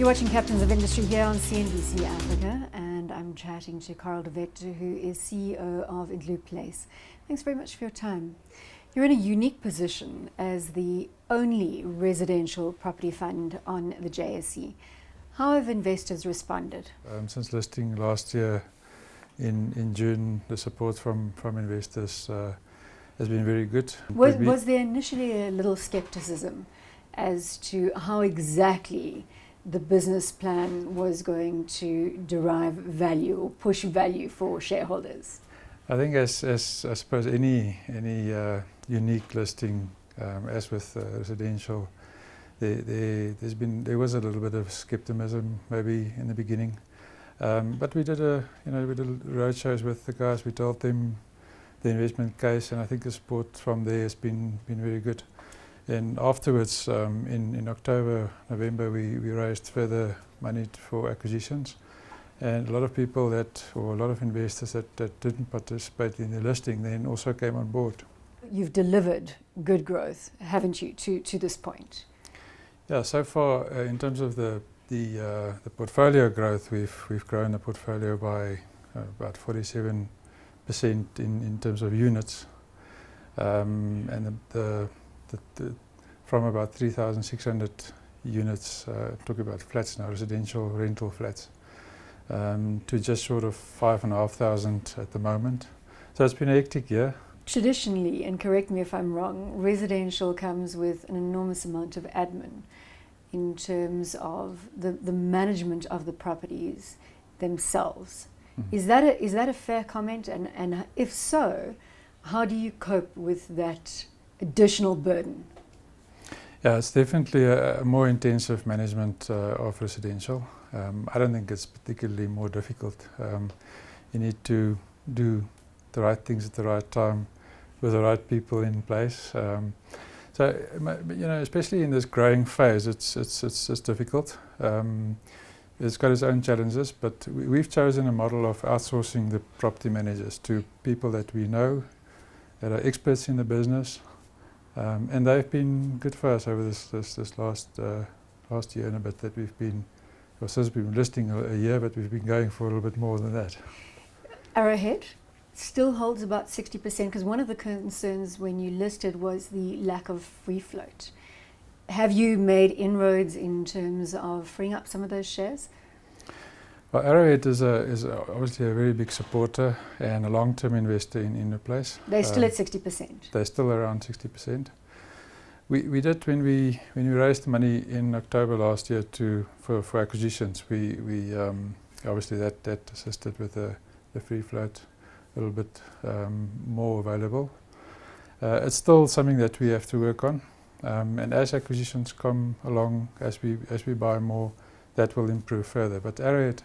You're watching Captains of Industry here on CNBC Africa, and I'm chatting to Carel De Wit, who is CEO of Indluplace. Thanks very much for your time. You're in a unique position as the only residential property fund on the JSE. How have investors responded? Since listing last year in June, the support from investors has been very good. Was there initially a little skepticism as to how exactly the business plan was going to derive value or push value for shareholders? I think as I suppose any unique listing, as with residential, there was a little bit of skepticism maybe in the beginning, but we did roadshows with the guys. We told them the investment case, and I think the support from there has been very good. And afterwards, in October, November, we raised further money for acquisitions, and a lot of people a lot of investors that didn't participate in the listing then also came on board. You've delivered good growth, haven't you, to this point? Yeah, so far in terms of the portfolio growth, we've grown the portfolio by about 47% in terms of units, and from about 3,600 units, talk about flats now, residential rental flats, to just short of 5,500 at the moment. So it's been a hectic year. Traditionally, and correct me if I'm wrong, residential comes with an enormous amount of admin in terms of the management of the properties themselves. Mm-hmm. Is that a fair comment? And if so, how do you cope with that additional burden? Yeah, it's definitely a more intensive management of residential. I don't think it's particularly more difficult. You need to do the right things at the right time with the right people in place. So especially in this growing phase, it's difficult. It's got its own challenges, but we've chosen a model of outsourcing the property managers to people that we know, that are experts in the business, and they've been good for us over this last year and a bit that we've been, or since we've been listing a year, but we've been going for a little bit more than that. Arrowhead still holds about 60%, because one of the concerns when you listed was the lack of free float. Have you made inroads in terms of freeing up some of those shares? Well, Arrowhead is obviously a very big supporter and a long-term investor in Indluplace. They're still at 60%? They're still around 60%. We did, when we raised money in October last year for acquisitions, we obviously that assisted with the free float a little bit more available. It's still something that we have to work on, and as acquisitions come along, as we buy more, that will improve further. But Arrowhead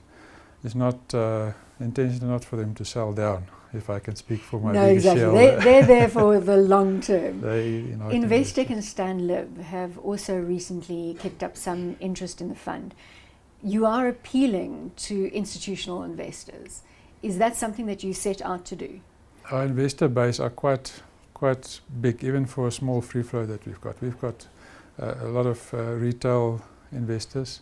is not, the intention is not for them to sell down, if I can speak for my biggest shareholder. They're there for the long term. Investec and Stanlib have also recently kicked up some interest in the fund. You are appealing to institutional investors. Is that something that you set out to do? Our investor base are quite big, even for a small free flow that we've got. We've got a lot of retail investors,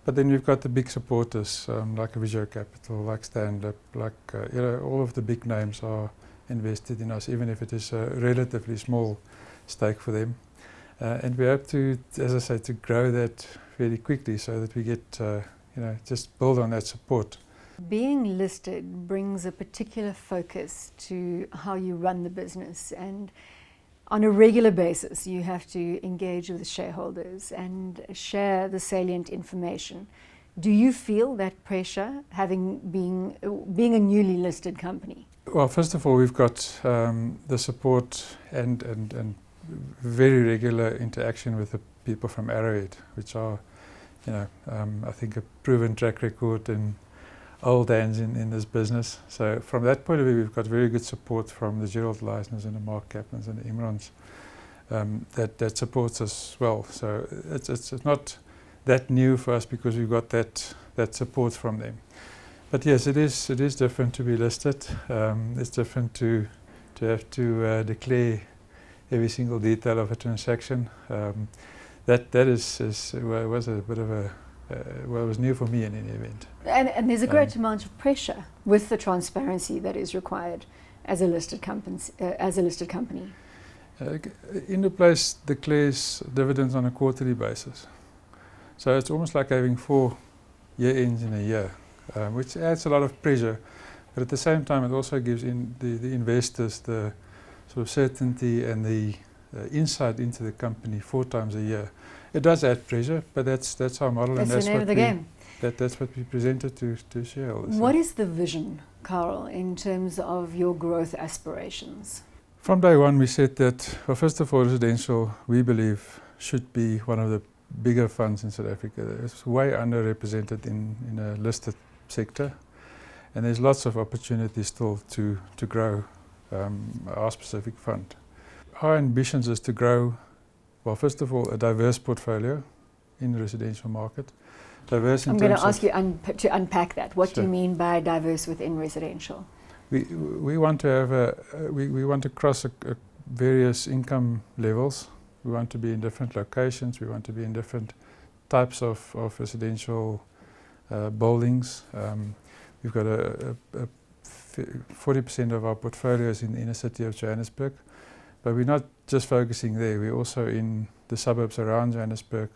but then we've got the big supporters like Visual Capital, like Stanlib, like all of the big names are invested in us, even if it is a relatively small stake for them. And we hope to, as I say, to grow that very quickly so that we get, just build on that support. Being listed brings a particular focus to how you run the business, and on a regular basis you have to engage with shareholders and share the salient information. Do you feel that pressure, being a newly listed company? Well, first of all, we've got the support and very regular interaction with the people from Arrowhead, which are, I think a proven track record and old hands in this business. So from that point of view, we've got very good support from the Gerald Leisners and the Mark Kaplans and the Imrans that supports us well. So it's not that new for us because we've got that support from them. But yes, it is different to be listed. It's different to have to declare every single detail of a transaction. That was a bit of a well, it was new for me in any event. And there's a great amount of pressure with the transparency that is required as a listed company. Indluplace declares dividends on a quarterly basis. So it's almost like having 4 year ends in a year, which adds a lot of pressure. But at the same time, it also gives the investors the sort of certainty and the insight into the company 4 times a year. It does add pressure, but that's our model, that's and that's the name of the game. That's what we presented to shareholders. What is the vision, Carel, in terms of your growth aspirations? From day one, we said that, well, first of all, residential, we believe, should be one of the bigger funds in South Africa. It's way underrepresented in a listed sector, and there's lots of opportunities still to grow our specific fund. Our ambitions is to grow, well, first of all, a diverse portfolio in the residential market. Diverse in I'm going to ask you to unpack that. What do you Sure. mean by diverse within residential? We want to have we want to cross various income levels. We want to be in different locations. We want to be in different types of residential buildings. We've got 40% of our portfolio is in the inner city of Johannesburg, but we're not just focusing there. We're also in the suburbs around Johannesburg,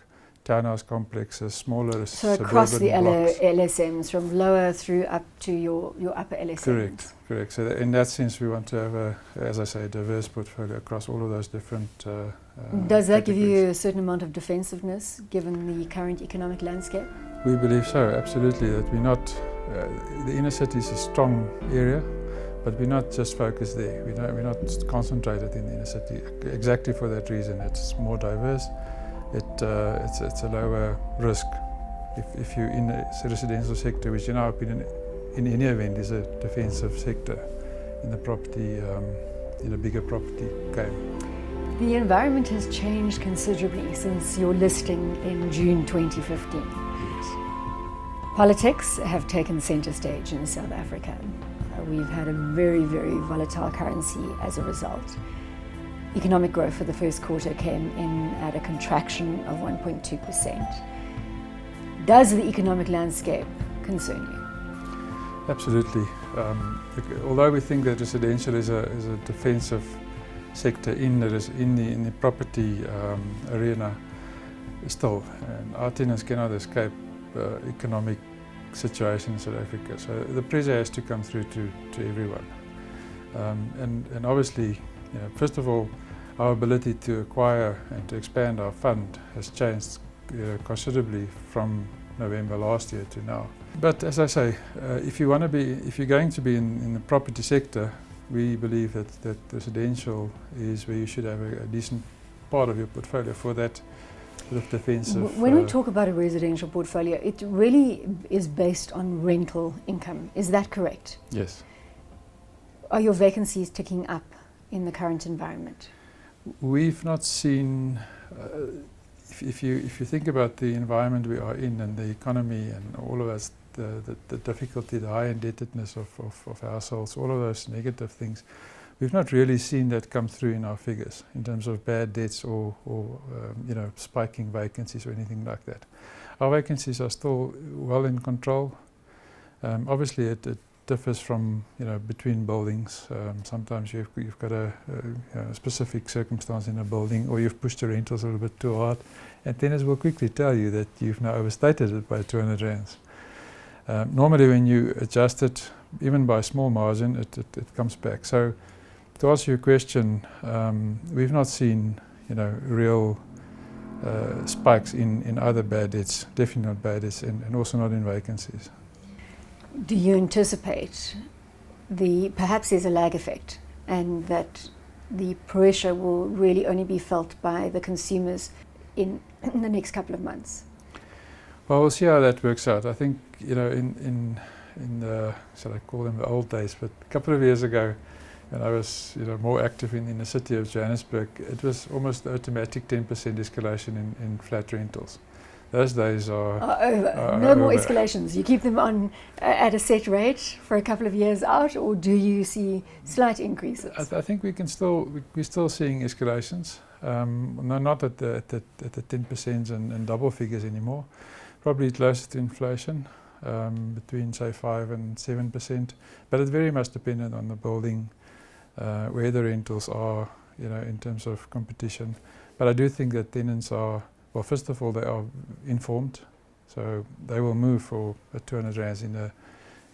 townhouse complexes, smaller So suburban across the blocks. LSMs, from lower through up to your upper LSMs. Correct. So in that sense, we want to have as I say, a diverse portfolio across all of those different Does that give categories. you a certain amount of defensiveness given the current economic landscape? We believe so, absolutely, that we're not, the inner city is a strong area, but we're not just focused there. We're not concentrated in the inner city exactly for that reason. It's more diverse. It's a lower risk if you're in a residential sector, which in our opinion, in any event, is a defensive sector in the property, in a bigger property game. The environment has changed considerably since your listing in June 2015. Yes. Politics have taken centre stage in South Africa. We've had a very, very volatile currency as a result. Economic growth for the first quarter came in at a contraction of 1.2%. Does the economic landscape concern you? Absolutely. Although we think that residential is a defensive sector in the property arena, still, and our tenants cannot escape economic situation in South Africa. So the pressure has to come through to everyone. And obviously, first of all, our ability to acquire and to expand our fund has changed considerably from November last year to now. But as I say, if you're going to be in the property sector, we believe that residential is where you should have a decent part of your portfolio for that sort of defensive. When we talk about a residential portfolio, it really is based on rental income. Is that correct? Yes. Are your vacancies ticking up in the current environment? We've not seen, if you think about the environment we are in and the economy and all of us, the difficulty, the high indebtedness of households, all of those negative things, we've not really seen that come through in our figures in terms of bad debts or spiking vacancies or anything like that. Our vacancies are still well in control. Obviously, it differs from between buildings. Sometimes you've got a specific circumstance in a building, or you've pushed the rentals a little bit too hard, and tenants will quickly tell you that you've now overstated it by 200 rands. Normally, when you adjust it, even by a small margin, it comes back. So, to answer your question, we've not seen real spikes in other bad debts, definitely not bad debts, and also not in vacancies. Do you anticipate perhaps there's a lag effect, and that the pressure will really only be felt by the consumers in the next couple of months? Well, we'll see how that works out. I think in the, shall I call them the old days, but a couple of years ago, when I was more active in the city of Johannesburg, it was almost automatic 10% escalation in flat rentals. Those days are over. No more escalations. You keep them on at a set rate for a couple of years out, or do you see slight increases? I think we're still seeing escalations. No, not at the 10% and double figures anymore, probably closer to inflation, between say 5 and 7%. But it's very much dependent on the building, where the rentals are, in terms of competition. But I do think that tenants are, well, first of all, they are informed, so they will move for a 200 rands in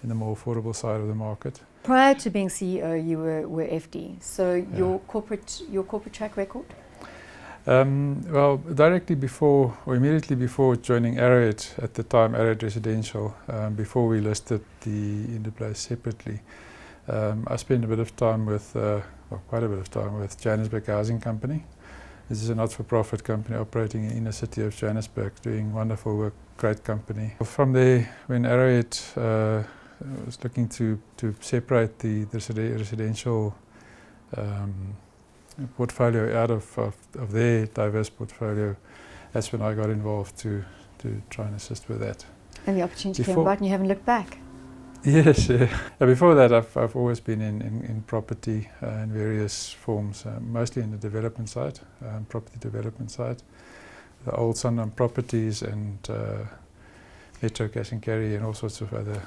the more affordable side of the market. Prior to being CEO, you were FD. So your corporate track record? Well, directly before or immediately before joining Arrowhead, at the time Arrowhead Residential, before we listed the Indluplace separately, I spent a bit of time with, quite a bit of time with Johannesburg Housing Company. This is a not-for-profit company operating in the inner city of Johannesburg, doing wonderful work, great company. From there, when Arrowhead was looking to separate the residential portfolio out of their diverse portfolio, that's when I got involved to try and assist with that. And the opportunity came about and you haven't looked back? Yes, before that I've always been in property in various forms, mostly in the development side, property development side. The old Sanlam Properties and Metro Cash and Carry and all sorts of other,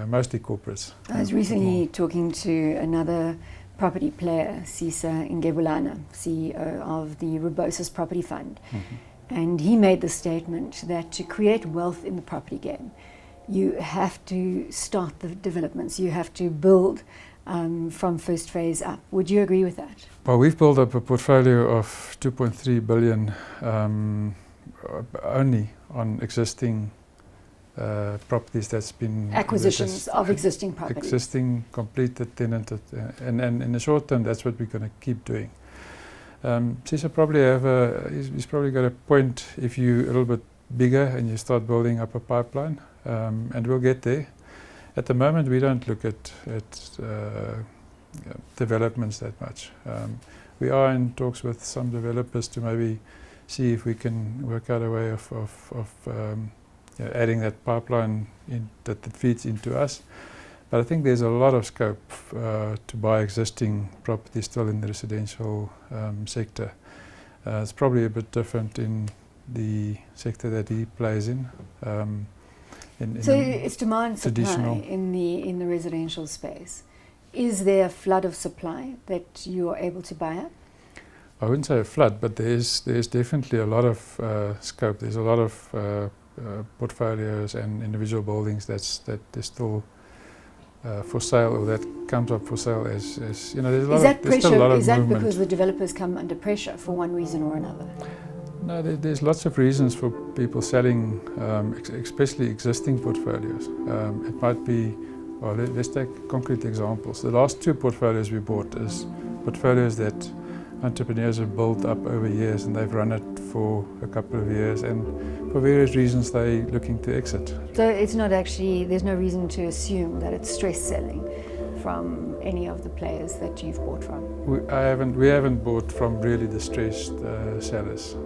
mostly corporates. I was recently talking to another property player, Sisa Ngebulana, CEO of the Rebosis Property Fund. And he made the statement that to create wealth in the property game, you have to start the developments, you have to build from first phase up. Would you agree with that? Well, we've built up a portfolio of 2.3 billion only on existing properties that's been... Acquisitions of existing properties. Existing, completed, tenanted, and in the short term that's what we're going to keep doing. Cesar probably he's probably got a point if you're a little bit bigger and you start building up a pipeline, and we'll get there. At the moment we don't look at developments that much. We are in talks with some developers to maybe see if we can work out a way of adding that pipeline that feeds into us. But I think there's a lot of scope to buy existing property still in the residential sector. It's probably a bit different in the sector that he plays in. So it's demand supply in the residential space. Is there a flood of supply that you are able to buy up? I wouldn't say a flood, but there's definitely a lot of scope. There's a lot of portfolios and individual buildings that is still for sale, or that comes up for sale as there's a lot there's still a lot of movement. Is that because the developers come under pressure for one reason or another? No, there's lots of reasons for people selling, especially existing portfolios. It might be, well, let's take concrete examples. The last 2 portfolios we bought is portfolios that entrepreneurs have built up over years, and they've run it for a couple of years, and for various reasons they're looking to exit. So it's not actually, there's no reason to assume that it's stress selling from any of the players that you've bought from? We haven't bought from really distressed sellers.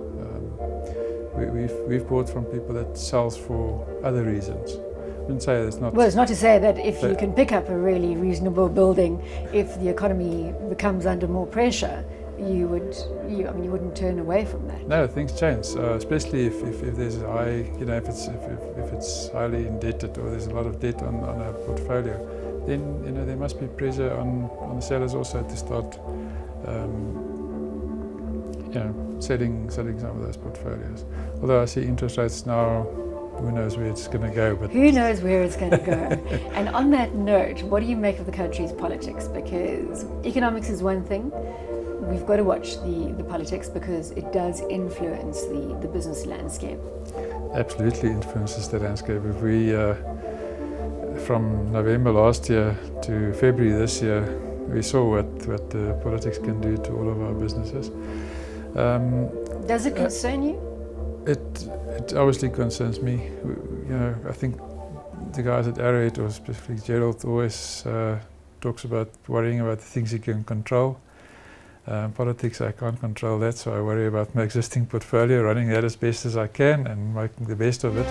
We've bought from people that sells for other reasons. I wouldn't say it's not. Well, it's not to say that if you can pick up a really reasonable building, if the economy becomes under more pressure, you wouldn't turn away from that. No, things change, especially if there's a high, if it's highly indebted or there's a lot of debt on a portfolio, then there must be pressure on the sellers also to start selling some of those portfolios. Although I see interest rates now, who knows where it's going to go. But who knows where it's going to go. And on that note, what do you make of the country's politics? Because economics is one thing. We've got to watch the politics because it does influence the business landscape. Absolutely influences the landscape. If we, from November last year to February this year, we saw what the politics can do to all of our businesses. Does it concern you? It obviously concerns me. I think the guys at Arrowhead, or specifically Gerald, always talks about worrying about the things he can control. Politics, I can't control that, so I worry about my existing portfolio, running that as best as I can and making the best of it.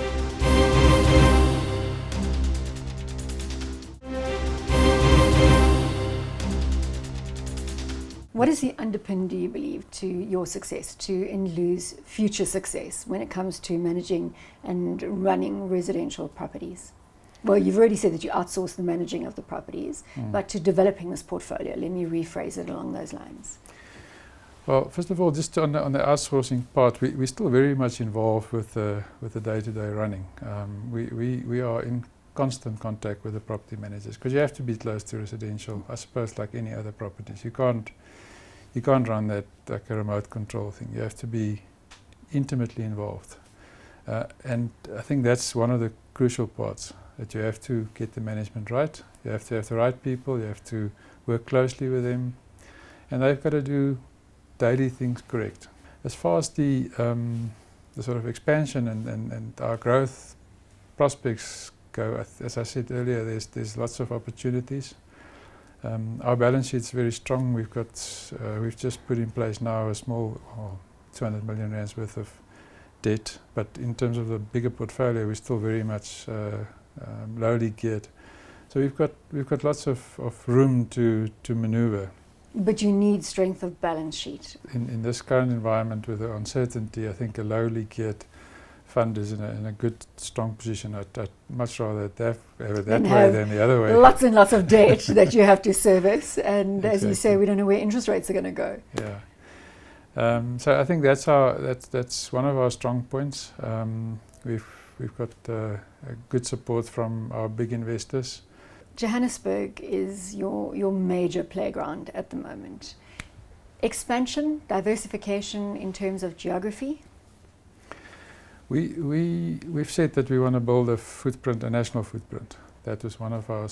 What is the underpin, do you believe, to your success, to Indlu's future success when it comes to managing and running residential properties? Well, you've already said that you outsource the managing of the properties, but to developing this portfolio, let me rephrase it along those lines. Well, first of all, just on the outsourcing part, we're still very much involved with the day-to-day running. We are in constant contact with the property managers because you have to be close to residential, I suppose, like any other properties. You can't run that like a remote control thing. You have to be intimately involved, and I think that's one of the crucial parts, that you have to get the management right. You have to have the right people. You have to work closely with them, and they've got to do daily things correct. As far as the sort of expansion and our growth prospects go, as I said earlier, there's lots of opportunities. Our balance sheet's very strong. We've just put in place now a small 200 million rands worth of debt, but in terms of the bigger portfolio, we're still very much lowly geared. So we've got lots of room to maneuver. But you need strength of balance sheet. In this current environment with the uncertainty, I think a lowly geared fund is in a good, strong position. I'd much rather have it that way than the other way. Lots and lots of debt that you have to service, and Exactly. as you say, we don't know where interest rates are going to go. Yeah. So I think that's one of our strong points. We've got a good support from our big investors. Johannesburg is your major playground at the moment. Expansion, diversification in terms of geography? We've said that we want to build a national footprint. That was one of our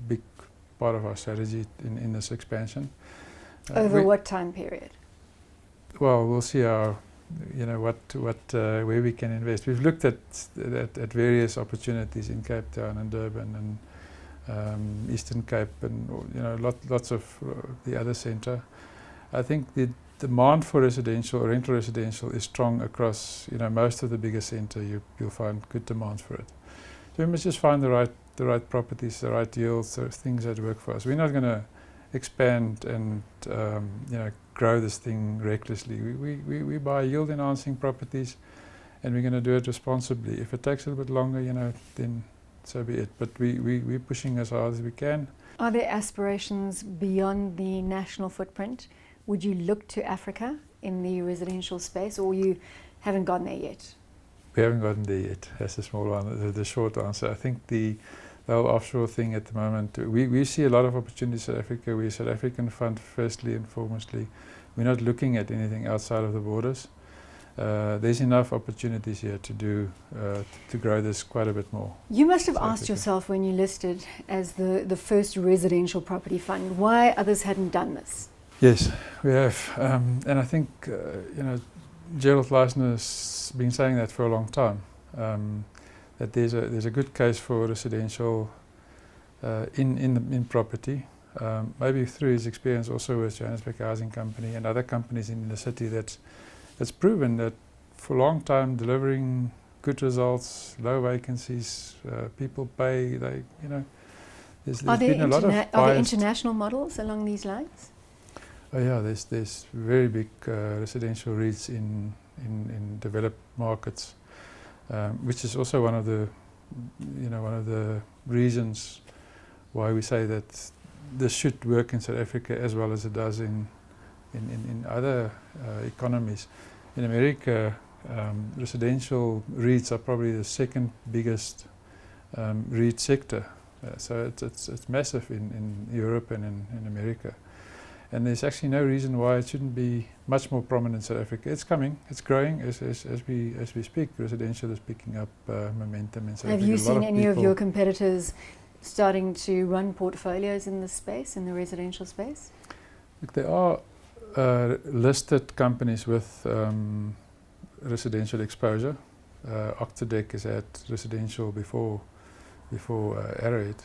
big part of our strategy in this expansion. Over what time period? Well, we'll see where we can invest. We've looked at various opportunities in Cape Town and Durban and Eastern Cape and lots of the other centre. I think the demand for rental residential is strong across most of the bigger centre. You'll find good demand for it. So we must just find the right properties, the right yields, the things that work for us. We're not going to expand and grow this thing recklessly. We buy yield enhancing properties, and we're going to do it responsibly. If it takes a little bit longer, then so be it. But we're pushing as hard as we can. Are there aspirations beyond the national footprint? Would you look to Africa in the residential space, or you haven't gotten there yet? We haven't gotten there yet. That's the small one, the short answer. I think the whole offshore thing at the moment, we see a lot of opportunities in South Africa. We're a South African fund, firstly and foremostly. We're not looking at anything outside of the borders. There's enough opportunities here to grow this quite a bit more. You must have asked yourself when you listed as the first residential property fund why others hadn't done this. Yes, we have, and I think Gerald Leisner's been saying that for a long time. That there's a good case for residential in property. Maybe through his experience also with Johannesburg Housing Company and other companies in the city, that's proven that for a long time delivering good results, low vacancies, people pay. There's been a lot of bias. Are there international models along these lines? Oh yeah, there's very big residential REITs in developed markets, which is also one of the reasons why we say that this should work in South Africa as well as it does in other economies. In America, residential REITs are probably the second biggest REIT sector. So it's massive in Europe and in America. And there's actually no reason why it shouldn't be much more prominent in South Africa. It's coming, it's growing as we speak. Residential is picking up momentum in South Africa. Have you seen any of your competitors starting to run portfolios in this space, in the residential space? Look, there are listed companies with residential exposure. Octodec has had residential before Arrowhead.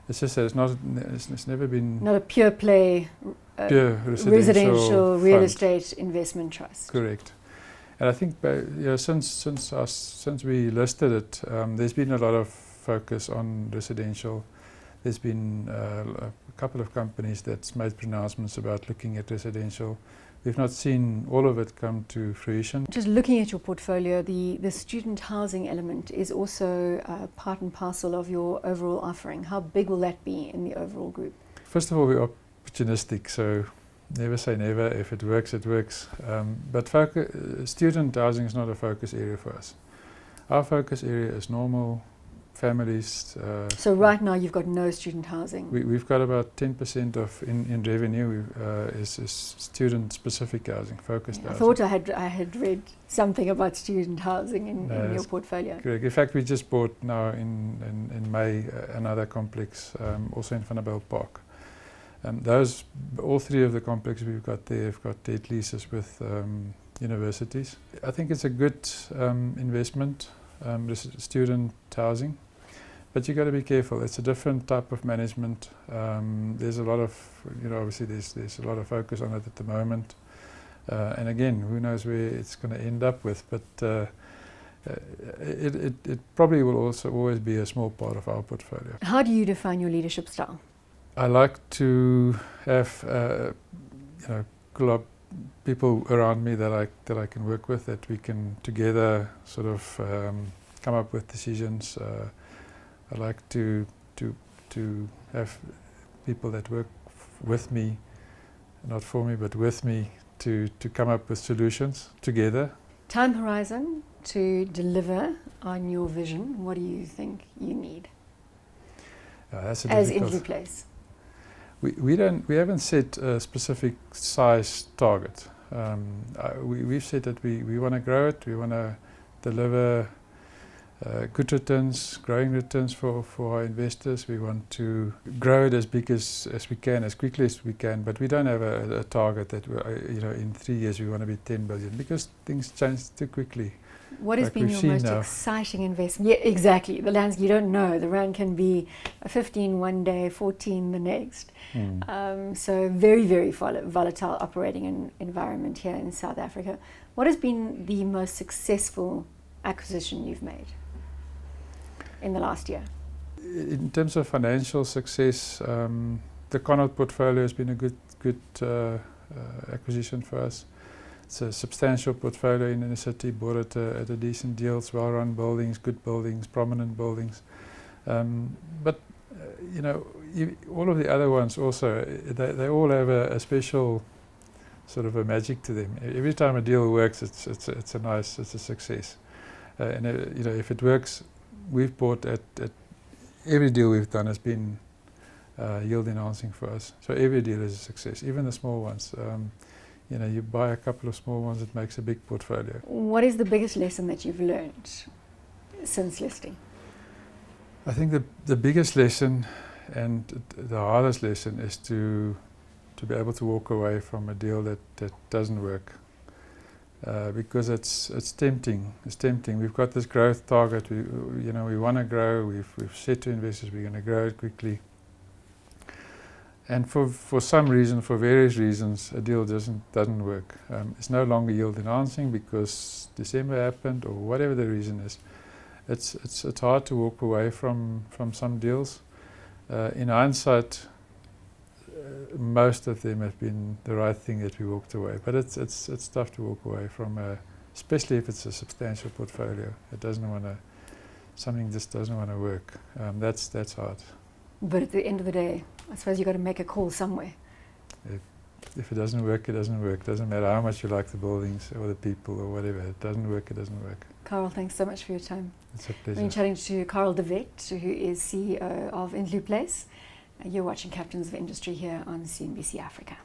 It's just that it's never been not a pure play pure residential real fund. estate investment trust. Correct. And I think since we listed it, there's been a lot of focus on residential. There's been a couple of companies that's made pronouncements about looking at residential. We've not seen all of it come to fruition. Just looking at your portfolio, the student housing element is also part and parcel of your overall offering. How big will that be in the overall group? First of all, we're opportunistic, so never say never. If it works, it works. But student housing is not a focus area for us. Our focus area is normal families. So right now you've got no student housing? We've got about 10% of in revenue is student-specific housing, focused housing. I thought I had read something about student housing in your portfolio. Correct. In fact, we just bought now in May another complex, also in Vanderbijl Park. All three of the complexes we've got there have got debt leases with universities. I think it's a good investment, student housing, but you got to be careful. It's a different type of management. There's a lot of, obviously there's a lot of focus on it at the moment, and again, who knows where it's going to end up with. But it probably will also always be a small part of our portfolio. How do you define your leadership style? I like to have people around me that I can work with, that we can together sort of come up with decisions. I like to have people that work with me, not for me, but with me, to come up with solutions together. Time horizon to deliver on your vision. What do you think you need? That's a as difficult. Indluplace. We haven't set a specific size target. We've said that we want to grow it. We want to deliver good returns, growing returns for our investors. We want to grow it as big as we can, as quickly as we can. But we don't have a target that in 3 years we want to be 10 billion, because things change too quickly. What has been your most exciting investment? Yeah, exactly. The landscape, you don't know. The rand can be 15 one day, 14 the next. So very, very volatile operating environment here in South Africa. What has been the most successful acquisition you've made in the last year? In terms of financial success, the Connaught portfolio has been a good acquisition for us. It's a substantial portfolio in the city, bought it at a decent deal. It's well-run buildings, good buildings, prominent buildings. But all of the other ones also, they all have a special sort of a magic to them. Every time a deal works, it's a success. And if it works, we've bought at every deal we've done has been yield enhancing for us. So every deal is a success, even the small ones. You buy a couple of small ones, it makes a big portfolio. What is the biggest lesson that you've learned since listing? I think the biggest lesson and the hardest lesson is to be able to walk away from a deal that doesn't work. Because it's tempting. It's tempting. We've got this growth target. We want to grow. We've said to investors we're going to grow it quickly. And for some reason, for various reasons, a deal doesn't work. It's no longer yield enhancing because December happened, or whatever the reason is. It's hard to walk away from some deals. In hindsight, most of them have been the right thing that we walked away. But it's tough to walk away from, especially if it's a substantial portfolio. Something just doesn't want to work. That's hard. But at the end of the day, I suppose you've got to make a call somewhere. If it doesn't work, it doesn't work. It doesn't matter how much you like the buildings or the people or whatever. It doesn't work, it doesn't work. Carel, thanks so much for your time. It's a pleasure. We've been chatting to Carel De Wit, who is CEO of Indluplace. You're watching Captains of Industry here on CNBC Africa.